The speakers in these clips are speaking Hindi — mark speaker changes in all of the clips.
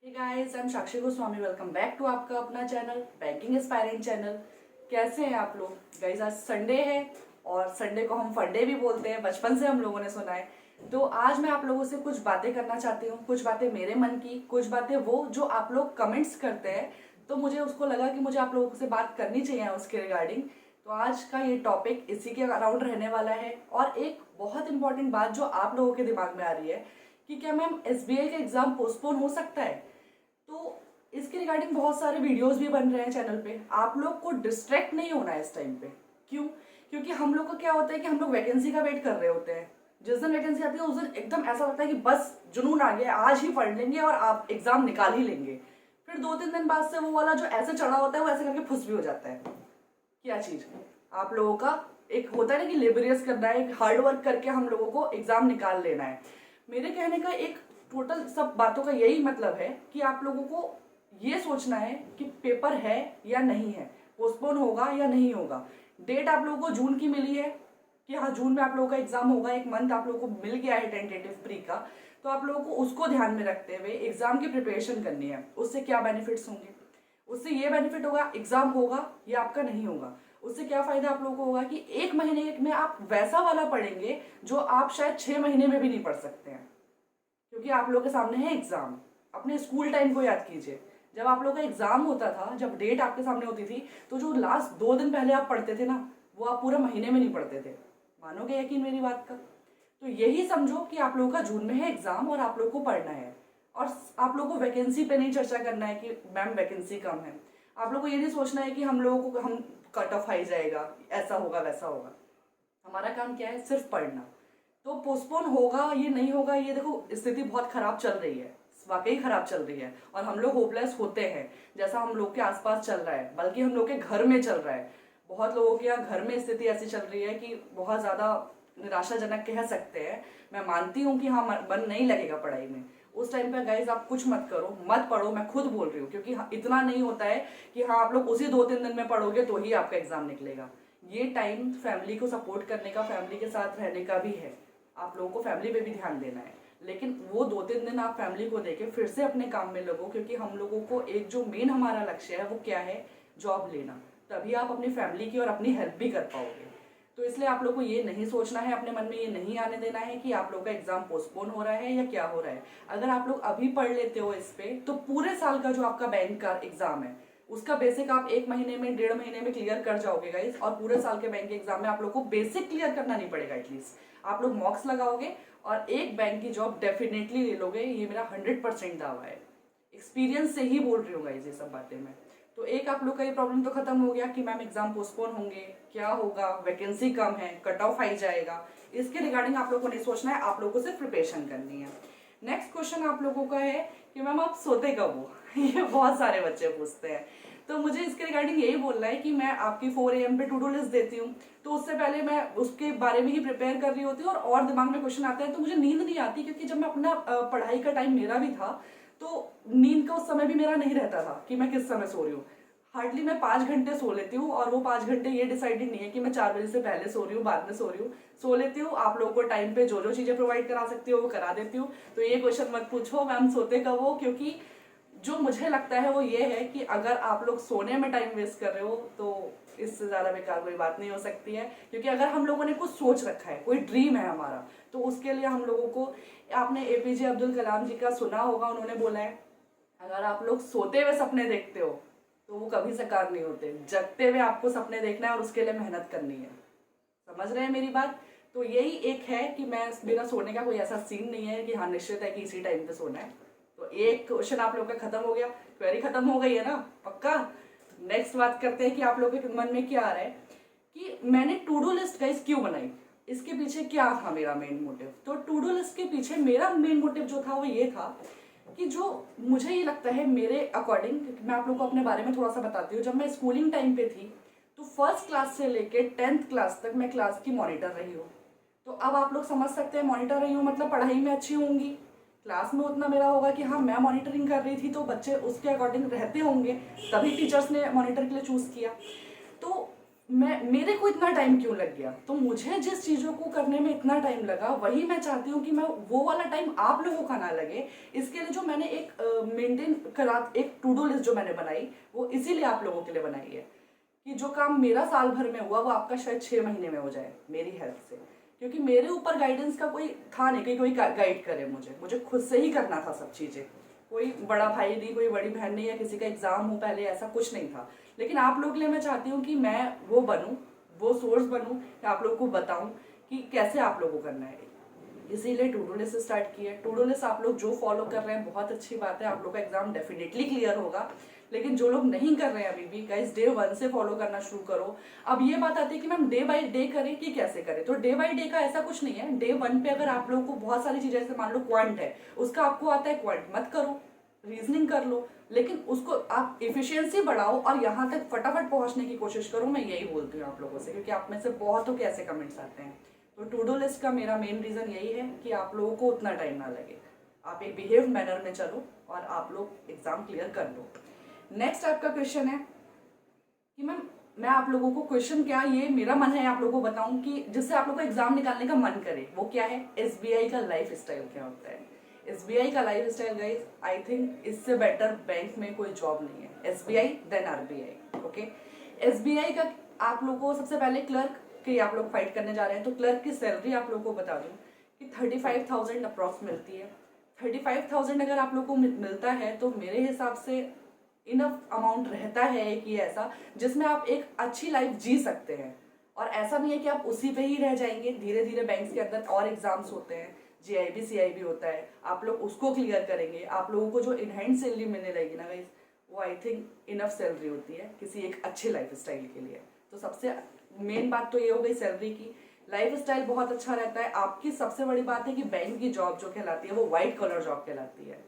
Speaker 1: Hey guys, I am Sakshi Goswami. Welcome back to आपका अपना चैनल बैंकिंग एस्पायरेंट चैनल। कैसे हैं आप लोग गाइस? आज संडे है और संडे को हम फंडे भी बोलते हैं, बचपन से हम लोगों ने सुना है। तो आज मैं आप लोगों से कुछ बातें करना चाहती हूँ, कुछ बातें मेरे मन की, कुछ बातें वो जो आप लोग कमेंट्स करते हैं। तो मुझे उसको लगा कि मुझे आप लोगों से बात करनी चाहिए उसके रिगार्डिंग। तो आज का ये टॉपिक इसी के अराउंड रहने वाला है। और एक बहुत इंपॉर्टेंट बात जो आप लोगों के दिमाग में आ रही है कि क्या मैम एसबीआई का एग्जाम पोस्टपोन हो सकता है? तो इसके रिगार्डिंग बहुत सारे वीडियोस भी बन रहे हैं चैनल पे। आप लोग को डिस्ट्रैक्ट नहीं होना है इस टाइम पे। क्यों? क्योंकि हम लोग का क्या होता है कि हम लोग वैकेंसी का वेट कर रहे होते हैं। जिस दिन वैकेंसी आती है उस दिन एकदम ऐसा लगता है कि बस जुनून आ गया, आज ही पढ़ लेंगे और आप एग्जाम निकाल ही लेंगे। फिर 2-3 दिन बाद से वो वाला जो ऐसे चढ़ा होता है वो ऐसे करके फुस भी हो जाता है। क्या चीज? आप लोगों का एक होता है ना कि लेबरियस करना है, एक हार्ड वर्क करके हम लोगों को एग्जाम निकाल लेना है। मेरे कहने का एक टोटल सब बातों का यही मतलब है कि आप लोगों को ये सोचना है कि पेपर है या नहीं है, पोस्टपोन होगा या नहीं होगा। डेट आप लोगों को जून की मिली है कि हाँ जून में आप लोगों का एग्जाम होगा, एक मंथ आप लोगों को मिल गया है टेंटेटिव प्री का। तो आप लोगों को उसको ध्यान में रखते हुए एग्जाम की प्रिपरेशन करनी है। उससे क्या बेनिफिट्स होंगे? उससे ये बेनिफिट होगा, एग्जाम होगा या आपका नहीं होगा, उससे क्या फायदा आप लोगों को होगा कि एक महीने में आप वैसा वाला पढ़ेंगे जो आप शायद 6 महीने में भी नहीं पढ़ सकते हैं। क्योंकि आप लोगों के सामने है एग्जाम। अपने स्कूल टाइम को याद कीजिए, जब आप लोग का एग्जाम होता था, जब डेट आपके सामने होती थी, तो जो लास्ट 2 दिन पहले आप पढ़ते थे ना, वो आप पूरे महीने में नहीं पढ़ते थे। मानोगे यकीन मेरी बात का? तो यही समझो कि आप लोगों का जून में है एग्जाम और आप लोग को पढ़ना है। और आप लोग को वैकेंसी पे नहीं चर्चा करना है कि मैम वैकेंसी कम है। आप लोग को ये नहीं सोचना है कि हम लोगों को हम कट ऑफ आई जाएगा, ऐसा होगा वैसा होगा। हमारा काम क्या है? सिर्फ पढ़ना। तो पोस्टपोन होगा ये नहीं होगा, ये देखो स्थिति बहुत खराब चल रही है, वाकई खराब चल रही है। और हम लोग होपलेस होते हैं जैसा हम लोग के आसपास चल रहा है, बल्कि हम लोग के घर में चल रहा है। बहुत लोगों के यहाँ घर में स्थिति ऐसी चल रही है कि बहुत ज्यादा निराशाजनक कह सकते हैं। मैं मानती हूँ कि हाँ मन नहीं लगेगा पढ़ाई में। उस टाइम पे गाइज आप कुछ मत करो, मत पढ़ो। मैं खुद बोल रही हूँ क्योंकि इतना नहीं होता है कि हाँ आप लोग उसी 2-3 दिन में पढ़ोगे तो ही आपका एग्जाम निकलेगा। ये टाइम फैमिली को सपोर्ट करने का, फैमिली के साथ रहने का भी है। आप लोगों को फैमिली पे भी ध्यान देना है। लेकिन वो 2-3 दिन आप फैमिली को देके फिर से अपने काम में लगो, क्योंकि हम लोगों को एक जो मेन हमारा लक्ष्य है वो क्या है? जॉब लेना। तभी आप अपनी फैमिली की और अपनी हेल्प भी कर पाओगे। तो इसलिए आप लोग को ये नहीं सोचना है, अपने मन में ये नहीं आने देना है कि आप लोग का एग्जाम पोस्टपोन हो रहा है या क्या हो रहा है। अगर आप लोग अभी पढ़ लेते हो इस पे, तो पूरे साल का जो आपका बैंक का एग्जाम है उसका बेसिक आप 1 महीने में, 1.5 महीने में क्लियर कर जाओगे गाइस। और पूरे साल के बैंक के एग्जाम में आप लोग को बेसिक क्लियर करना नहीं पड़ेगा। एटलीस्ट आप लोग मॉक्स लगाओगे और एक बैंक की जॉब डेफिनेटली ले लोगे। ये मेरा 100% दावा है, एक्सपीरियंस से ही बोल रही हूँ गाइस ये सब बातें मैं। तो एक आप लोग का ये प्रॉब्लम तो खत्म हो गया कि मैम एग्जाम पोस्टपोन होंगे, क्या होगा, वैकेंसी कम है, कट ऑफ आई जाएगा। इसके रिगार्डिंग आप लोगों को नहीं सोचना है, आप लोगों को सिर्फ प्रिपरेशन करनी है। नेक्स्ट क्वेश्चन आप लोगों का है कि मैम आप सोते कब हो? ये बहुत सारे बच्चे पूछते हैं। तो मुझे इसके रिगार्डिंग यही बोलना है कि मैं आपकी 4 AM पे टू डू लिस्ट देती हूँ, तो उससे पहले मैं उसके बारे में ही प्रिपेयर कर रही होती हूँ। और दिमाग में क्वेश्चन आता है तो मुझे नींद नहीं आती, क्योंकि जब मैं अपना पढ़ाई का टाइम मेरा भी था तो नींद का उस समय भी मेरा नहीं रहता था कि मैं किस समय सो रही हूँ। हार्डली मैं 5 घंटे सो लेती हूँ, और वो 5 घंटे ये डिसाइडेड नहीं है कि मैं 4 बजे से पहले सो रही हूँ, बाद में सो रही हूँ। सो लेती हूँ। आप लोगों को टाइम पे जो जो चीजें प्रोवाइड करा सकती हो वो करा देती हूँ। तो ये क्वेश्चन मत पूछो मैम सोते कब हो, क्योंकि जो मुझे लगता है वो ये है कि अगर आप लोग सोने में टाइम वेस्ट कर रहे हो तो इससे ज्यादा बेकार कोई बात नहीं हो सकती है। क्योंकि अगर हम लोगों ने कुछ सोच रखा है, कोई ड्रीम है हमारा, तो उसके लिए हम लोगों को, आपने एपीजे अब्दुल कलाम जी का सुना होगा, उन्होंने बोला है अगर आप लोग सोते हुए सपने देखते हो तो वो कभी साकार नहीं होते। जगते हुए आपको सपने देखना है और उसके लिए मेहनत करनी है। समझ रहे हैं मेरी बात? तो यही एक है कि मैं, मेरा सोने का कोई ऐसा सीन नहीं है कि हाँ निश्चित है कि इसी टाइम पे सोना है। तो एक क्वेश्चन आप लोग का खत्म हो गया, क्वेरी खत्म हो गई है ना पक्का? नेक्स्ट बात करते हैं कि आप लोगों के मन में क्या आ रहा है कि मैंने टू डू लिस्ट गाइस क्यों बनाई, इसके पीछे क्या था मेरा मेन मोटिव। तो टू डू लिस्ट के पीछे मेरा मेन मोटिव जो था वो ये था कि जो मुझे ये लगता है मेरे अकॉर्डिंग, मैं आप लोग को अपने बारे में थोड़ा सा बताती हूँ। जब मैं स्कूलिंग टाइम पे थी तो फर्स्ट क्लास से लेके 10th क्लास तक मैं क्लास की मॉनिटर रही हूँ। तो अब आप लोग समझ सकते हैं मॉनिटर रही हूँ मतलब पढ़ाई में अच्छी होंगी, क्लास में उतना मेरा होगा कि हाँ मैं मॉनिटरिंग कर रही थी तो बच्चे उसके अकॉर्डिंग रहते होंगे, तभी टीचर्स ने मॉनिटर के लिए चूज किया। तो मैं, मेरे को इतना टाइम क्यों लग गया? तो मुझे जिस चीज़ों को करने में इतना टाइम लगा वही मैं चाहती हूँ कि मैं वो वाला टाइम आप लोगों का ना लगे। इसके लिए जो मैंने एक मेंटेन करा, एक टू डू लिस्ट जो मैंने बनाई वो इसीलिए आप लोगों के लिए बनाई है कि जो काम मेरा साल भर में हुआ वो आपका शायद 6 महीने में हो जाए मेरी हेल्प से, क्योंकि मेरे ऊपर गाइडेंस का कोई था नहीं कि कोई गाइड करे मुझे खुद से ही करना था सब चीज़ें। कोई बड़ा भाई नहीं, कोई बड़ी बहन नहीं, या किसी का एग्जाम हो पहले, ऐसा कुछ नहीं था। लेकिन आप लोगों के लिए मैं चाहती हूँ कि मैं वो बनूँ, वो सोर्स बनूँ कि आप लोगों को बताऊँ कि कैसे आप लोगों को करना है। इसीलिए टू डू लिस्ट स्टार्ट की है। टू डू लिस्ट आप लोग जो फॉलो कर रहे हैं बहुत अच्छी बात है, आप लोग का एग्जाम डेफिनेटली क्लियर होगा। लेकिन जो लोग नहीं कर रहे हैं अभी भी, गाइस डे 1 से फॉलो करना शुरू करो। अब ये बात आती है कि मैम डे बाय डे करें कि कैसे करें, तो डे बाय डे का ऐसा कुछ नहीं है। डे 1 पे अगर आप लोगों को बहुत सारी चीजें, जैसे मान लो क्वांट है, उसका आपको आता है क्वांट, मत करो, रीजनिंग कर लो, लेकिन उसको आप इफिशियंसी बढ़ाओ और यहाँ तक फटाफट पहुंचने की कोशिश करो। मैं यही बोलती हूँ आप लोगों से, क्योंकि आप में से बहुतों के ऐसे कमेंट्स आते हैं। तो टू डू लिस्ट का मेरा मेन रीजन यही है कि आप लोगों को उतना टाइम ना लगे, आप एक बिहेव मैनर में चलो और आप लोग एग्जाम क्लियर कर लो। नेक्स्ट आपका क्वेश्चन है कि मैम मैं आप लोगों को क्वेश्चन क्या, ये मेरा मन है आप लोगों को बताऊं कि जिससे आप लोगों को एग्जाम निकालने का मन करे, वो क्या है, एसबीआई का लाइफ स्टाइल क्या होता है। एसबीआई का lifestyle guys, I think इससे बेटर बैंक में कोई जॉब नहीं है। SBI then RBI. Okay, SBI का आप लोगों को सबसे पहले क्लर्क की आप लोग फाइट करने जा रहे हैं, तो क्लर्क की सैलरी आप लोगों को बता दूं कि 35,000 अप्रॉक्स मिलती है। 35,000 अगर आप लोग को मिलता है तो मेरे हिसाब से इनफ अमाउंट रहता है कि ऐसा जिसमें आप एक अच्छी लाइफ जी सकते हैं। और ऐसा नहीं है कि आप उसी पे ही रह जाएंगे, धीरे धीरे बैंक्स के अंदर और एग्जाम्स होते हैं, जीआईबी सीआईबी होता है, आप लोग उसको क्लियर करेंगे, आप लोगों को जो इन हैंड सैलरी मिलने लगेगी ना गाइस, वो आई थिंक इनफ सैलरी होती है किसी एक अच्छे लाइफ स्टाइल के लिए। तो सबसे मेन बात तो ये हो गई सैलरी की। लाइफ स्टाइल बहुत अच्छा रहता है आपकी। सबसे बड़ी बात है कि बैंक की जॉब जो कहलाती है वो व्हाइट कॉलर जॉब कहलाती है।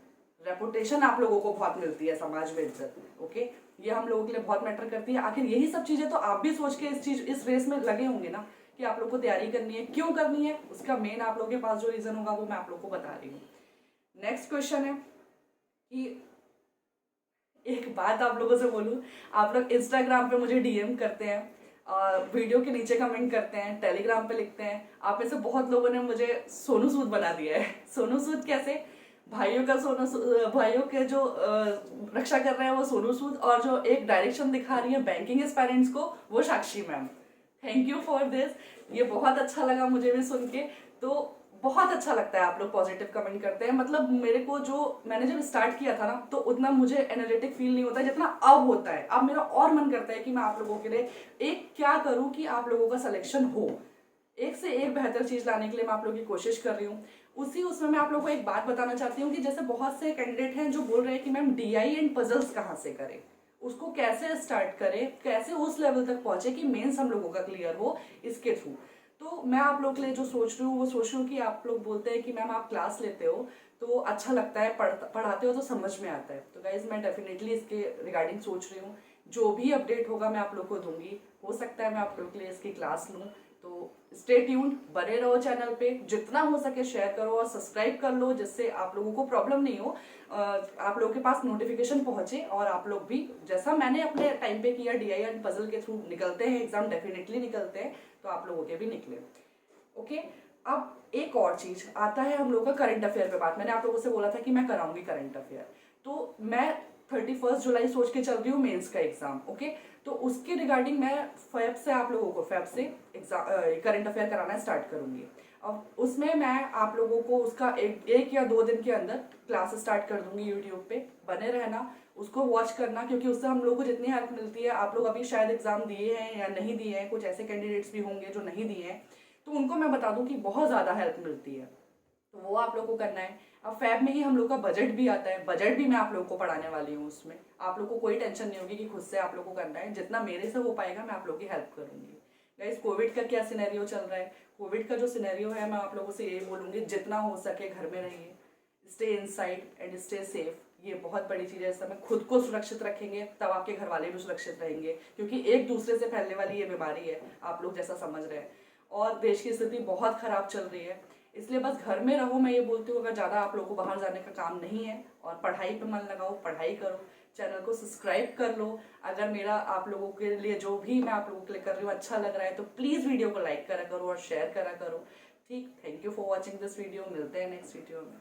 Speaker 1: रेपुटेशन आप लोगों को बहुत मिलती है समाज में, इज्जत। ओके, ये हम लोगों के लिए बहुत मैटर करती है। आखिर यही सब चीजें तो आप भी सोच के इस रेस में लगे होंगे ना कि आप लोग को तैयारी करनी है, क्यों करनी है, उसका मेन आप लोगों के पास जो रीजन होगा वो मैं आप लोग को बता रही हूँ। नेक्स्ट क्वेश्चन है कि एक बात आप लोगों से बोलूं, आप लोग इंस्टाग्राम पे मुझे डीएम करते हैं, वीडियो के नीचे कमेंट करते हैं, टेलीग्राम पे लिखते हैं। आप में से बहुत लोगों ने मुझे सोनू सूद बना दिया है। सोनू सूद कैसे, भाइयों का भाइयों के जो रक्षा कर रहे हैं वो सोनू सूद, और जो एक डायरेक्शन दिखा रही है बैंकिंग एस्पायरेंट्स को वो Sakshi ma'am. Thank you for this, ये बहुत अच्छा लगा मुझे भी सुन के। तो बहुत अच्छा लगता है आप लोग पॉजिटिव कमेंट करते हैं। मतलब मेरे को जो मैंने जब स्टार्ट किया था ना तो उतना मुझे एनर्जेटिक फील नहीं होता जितना अब होता है। अब मेरा और मन करता है कि मैं आप लोगों के लिए एक क्या करूं कि आप लोगों का सिलेक्शन हो, एक से एक बेहतर चीज लाने के लिए मैं आप लोगों की कोशिश कर रही हूँ। उसमें मैं आप लोगों को एक बात बताना चाहती हूँ कि जैसे बहुत से कैंडिडेट हैं जो बोल रहे हैं कि मैम डीआई एंड पजल्स कहाँ से करें, उसको कैसे स्टार्ट करें, कैसे उस लेवल तक पहुंचे कि मेंस हम लोगों का क्लियर हो इसके थ्रू। तो मैं आप लोग के लिए जो सोच रही हूँ वो सोच रही हूँ कि आप लोग बोलते हैं कि मैम आप क्लास लेते हो तो अच्छा लगता है, पढ़ाते हो तो समझ में आता है। तो गाइज मैं डेफिनेटली इसके रिगार्डिंग सोच रही हूँ, जो भी अपडेट होगा मैं आप लोग को दूंगी। हो सकता है मैं आप लोग के लिए इसकी क्लास लूँ। तो स्टे ट्यून्ड, बने रहो चैनल पे, जितना हो सके शेयर करो और सब्सक्राइब कर लो जिससे आप लोगों को प्रॉब्लम नहीं हो, आप लोगों के पास नोटिफिकेशन पहुंचे और आप लोग भी जैसा मैंने अपने टाइम पे किया डीआई एंड पजल के थ्रू निकलते हैं एग्जाम, डेफिनेटली निकलते हैं, तो आप लोगों के भी निकले। ओके, अब एक और चीज आता है हम लोग का करंट अफेयर पे बात। मैंने आप लोगों से बोला था कि मैं कराऊंगी करंट अफेयर, तो मैं 31 जुलाई सोच के चल रही हूँ मेंस का एग्जाम। ओके, तो उसके रिगार्डिंग मैं फेब से आप लोगों को एग्जाम करंट अफेयर कराना स्टार्ट करूंगी। अब उसमें मैं आप लोगों को उसका एक या 2 दिन के अंदर क्लास स्टार्ट कर दूंगी यूट्यूब पे। बने रहना, उसको वॉच करना, क्योंकि उससे हम लोग को जितनी हेल्प मिलती है, आप लोग अभी शायद एग्जाम दिए हैं या नहीं दिए हैं, कुछ ऐसे कैंडिडेट्स भी होंगे जो नहीं दिए हैं, तो उनको मैं बता दूं कि बहुत ज़्यादा हेल्प मिलती है। तो वो आप लोग को करना है। अब फैब में ही हम लोग का बजट भी आता है, बजट भी मैं आप लोग को पढ़ाने वाली हूँ। उसमें आप लोग को कोई टेंशन नहीं होगी कि खुद से आप लोग को करना है, जितना मेरे से हो पाएगा मैं आप लोग की हेल्प करूंगी। गाइस कोविड का क्या सिनेरियो चल रहा है, कोविड का जो सिनेरियो है मैं आप लोगों से यही बोलूंगी, जितना हो सके घर में रहिए, stay inside and stay safe. ये बहुत बड़ी चीज़ है। समय खुद को सुरक्षित रखेंगे तब आपके घर वाले भी सुरक्षित रहेंगे, क्योंकि एक दूसरे से फैलने वाली ये बीमारी है, आप लोग जैसा समझ रहे हैं। और देश की स्थिति बहुत खराब चल रही है, इसलिए बस घर में रहो। मैं ये बोलती हूँ अगर ज़्यादा आप लोगों को बाहर जाने का काम नहीं है, और पढ़ाई पे मन लगाओ, पढ़ाई करो, चैनल को सब्सक्राइब कर लो। अगर मेरा आप लोगों के लिए जो भी मैं आप लोगों के लिए कर रही हूँ अच्छा लग रहा है तो प्लीज़ वीडियो को लाइक करा करो और शेयर करा करो। ठीक, thank you for watching this video. मिलते हैं नेक्स्ट वीडियो में।